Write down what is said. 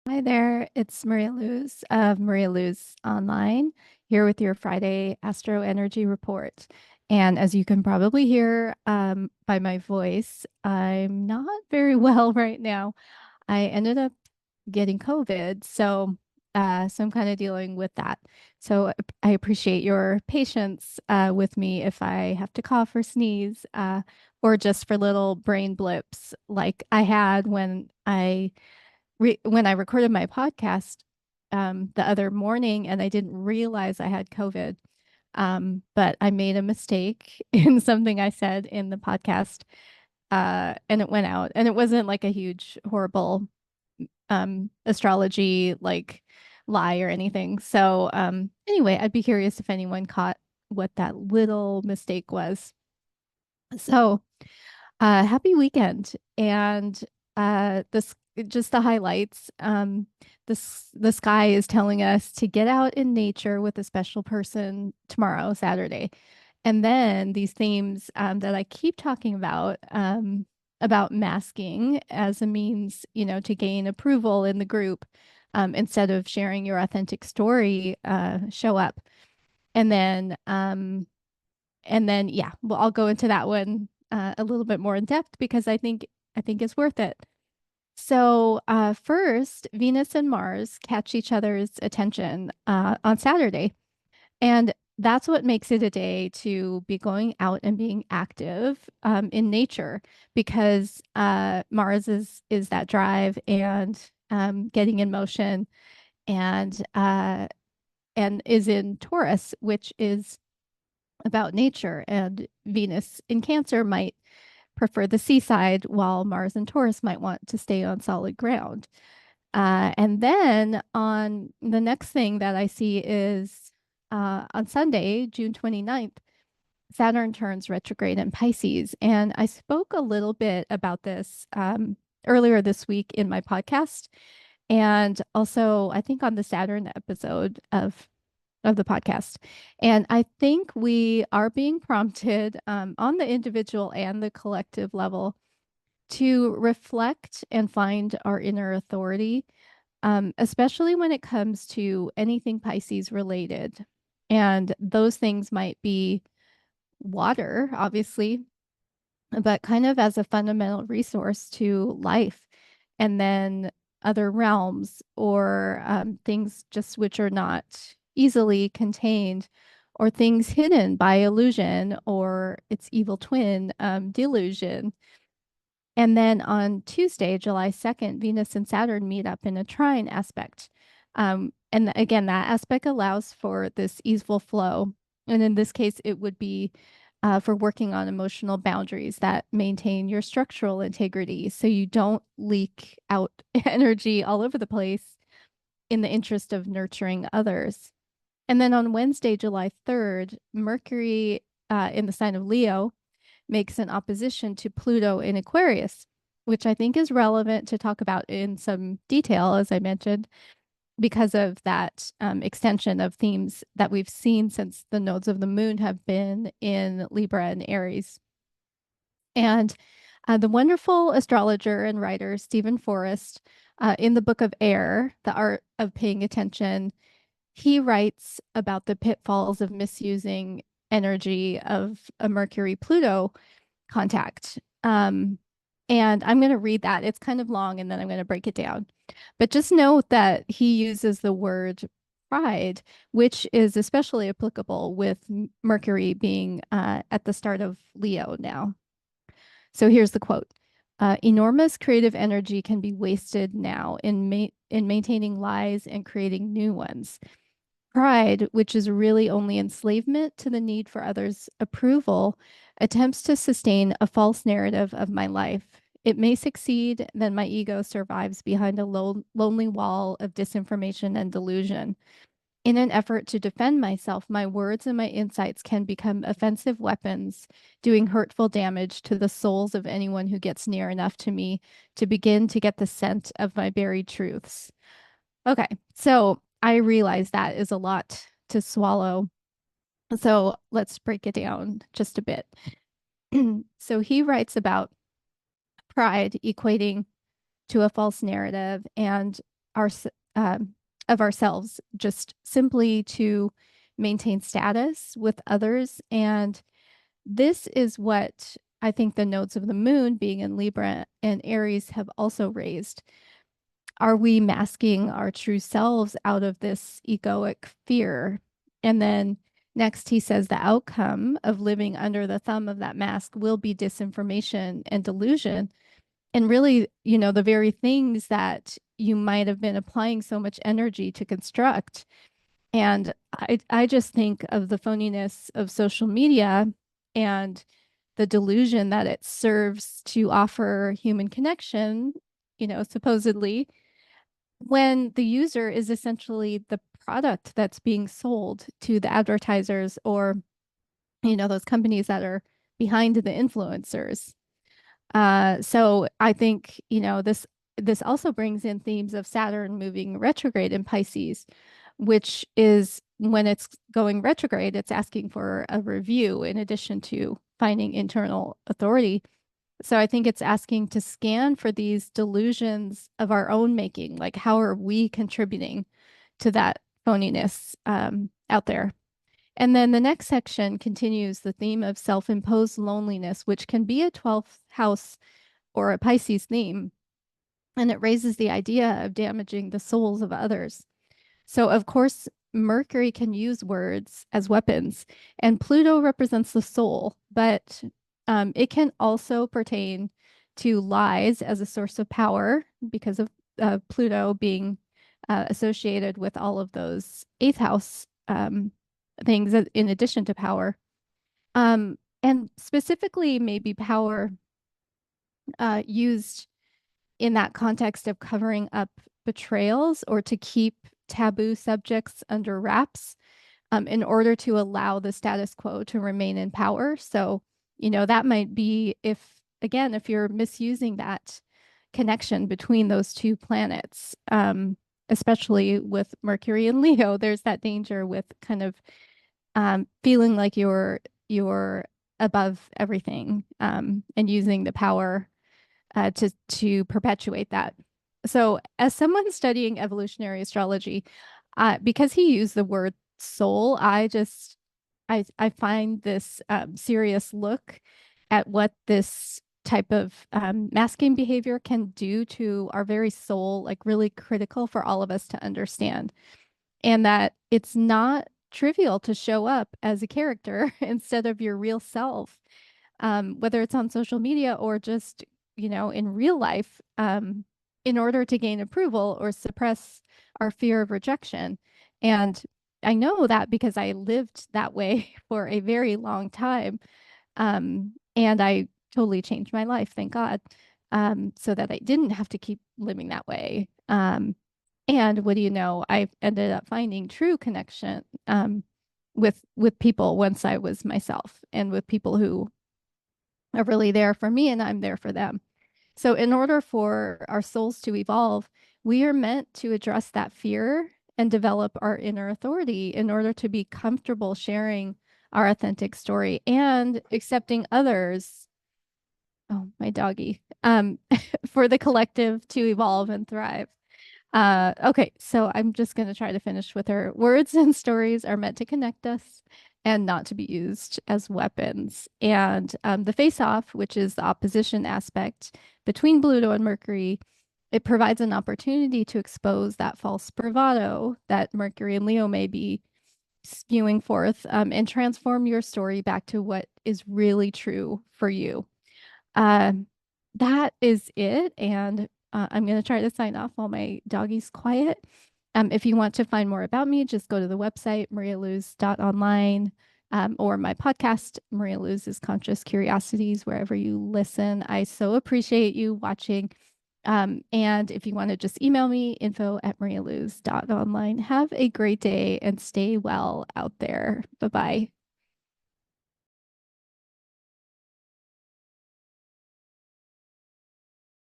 Hi there, it's Maria Luz of Maria Luz Online, here with your Friday Astro Energy Report. And as you can probably hear by my voice, I'm not very well right now. I ended up getting COVID, so I'm kind of dealing with that. So I appreciate your patience with me if I have to cough or sneeze, or just for little brain blips like I had when I recorded my podcast the other morning and I didn't realize I had COVID. But I made a mistake in something I said in the podcast, and it went out. And it wasn't like a huge, horrible astrology like lie or anything. So anyway, I'd be curious if anyone caught what that little mistake was. So happy weekend. And this just the highlights. The sky is telling us to get out in nature with a special person tomorrow, Saturday. And then these themes that I keep talking about masking as a means, to gain approval in the group, instead of sharing your authentic story, show up. And then yeah, well, I'll go into that one a little bit more in depth because I think it's worth it. So first, Venus and Mars catch each other's attention on Saturday, and that's what makes it a day to be going out and being active in nature because Mars is that drive and getting in motion, and is in Taurus, which is about nature, and Venus in Cancer might prefer the seaside, while Mars and Taurus might want to stay on solid ground. And then on the next thing that I see is on Sunday, June 29th, Saturn turns retrograde in Pisces. And I spoke a little bit about this earlier this week in my podcast. And also, I think on the Saturn episode of the podcast. And I think we are being prompted on the individual and the collective level to reflect and find our inner authority, especially when it comes to anything Pisces related. And those things might be water, obviously, but kind of as a fundamental resource to life. And then other realms or things just which are not easily contained, or things hidden by illusion or its evil twin, delusion. And then on Tuesday, July 2nd, Venus and Saturn meet up in a trine aspect. And again, that aspect allows for this easeful flow. And in this case, it would be for working on emotional boundaries that maintain your structural integrity so you don't leak out energy all over the place in the interest of nurturing others. And then on Wednesday, July 3rd, Mercury in the sign of Leo makes an opposition to Pluto in Aquarius, which I think is relevant to talk about in some detail, as I mentioned, because of that extension of themes that we've seen since the nodes of the moon have been in Libra and Aries. And the wonderful astrologer and writer Stephen Forrest, in the book of Air, The Art of Paying Attention, he writes about the pitfalls of misusing energy of a Mercury Pluto contact. And I'm going to read that. It's kind of long, and then I'm going to break it down. But just note that he uses the word pride, which is especially applicable with Mercury being at the start of Leo now. So here's the quote. Enormous creative energy can be wasted now in maintaining lies and creating new ones. Pride, which is really only enslavement to the need for others' approval, attempts to sustain a false narrative of my life. It may succeed, then my ego survives behind a lonely wall of disinformation and delusion. In an effort to defend myself, my words and my insights can become offensive weapons, doing hurtful damage to the souls of anyone who gets near enough to me to begin to get the scent of my buried truths. Okay, so I realize that is a lot to swallow. So let's break it down just a bit. So he writes about pride equating to a false narrative, and our of ourselves just simply to maintain status with others. And this is what I think the nodes of the moon being in Libra and Aries have also raised. Are we masking our true selves out of this egoic fear? And then next, he says the outcome of living under the thumb of that mask will be disinformation and delusion. And really, the very things that you might have been applying so much energy to construct. And I just think of the phoniness of social media and the delusion that it serves to offer human connection, supposedly, when the user is essentially the product that's being sold to the advertisers or, those companies that are behind the influencers. So I think, this also brings in themes of Saturn moving retrograde in Pisces, which is when it's going retrograde, it's asking for a review in addition to finding internal authority. So I think it's asking to scan for these delusions of our own making, like how are we contributing to that phoniness out there? And then the next section continues the theme of self-imposed loneliness, which can be a 12th house or a Pisces theme. And it raises the idea of damaging the souls of others. So, of course, Mercury can use words as weapons, and Pluto represents the soul, but it can also pertain to lies as a source of power because of Pluto being associated with all of those eighth house things in addition to power. And specifically, maybe power used in that context of covering up betrayals or to keep taboo subjects under wraps in order to allow the status quo to remain in power. So, that might be if you're misusing that connection between those two planets, especially with Mercury and Leo, there's that danger with kind of feeling like you're above everything and using the power to perpetuate that. So, as someone studying evolutionary astrology, because he used the word soul, I find this serious look at what this type of masking behavior can do to our very soul, like really critical for all of us to understand, and that it's not trivial to show up as a character instead of your real self, whether it's on social media or just, in real life, in order to gain approval or suppress our fear of rejection. And I know that because I lived that way for a very long time. And I totally changed my life, thank God, so that I didn't have to keep living that way. And what do you know? I ended up finding true connection with people once I was myself, and with people who are really there for me and I'm there for them. So, in order for our souls to evolve, we are meant to address that fear and develop our inner authority in order to be comfortable sharing our authentic story and accepting others. Oh, my doggy. For the collective to evolve and thrive. Okay, so I'm just going to try to finish with her. Words and stories are meant to connect us and not to be used as weapons. And the face off, which is the opposition aspect between Pluto and Mercury, it provides an opportunity to expose that false bravado that Mercury and Leo may be spewing forth, and transform your story back to what is really true for you. Uh, that is it. And I'm going to try to sign off while my doggy's quiet. If you want to find more about me, just go to the website, marialuz.online, or my podcast, Maria Luz's Conscious Curiosities, wherever you listen. I so appreciate you watching. And if you want to just email me, info@marialuz.online. Have a great day and stay well out there. Bye-bye.